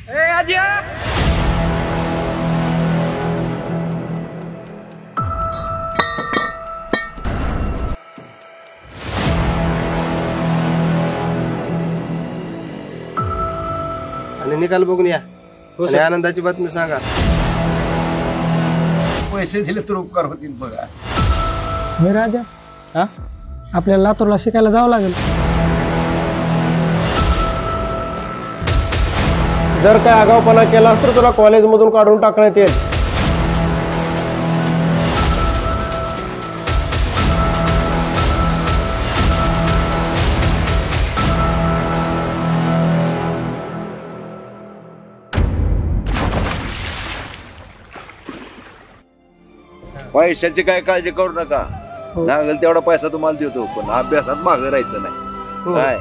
ए आज्या आणि निकाल बघून या. आणि आनंदाची बातमी सांगा. पैसे दिले तर उपकार होतील बघा. होय राजा, हा आपल्याला लातूरला शिकायला जावं लागेल. जर काय आगाऊपणा केला तर तुला कॉलेजमधून काढून टाकण्यात येईल. पैशाची काय काळजी करू नका. लागेल तेवढा पैसा तुम्हाला देतो, पण अभ्यासात मागे राहायचं नाही. काय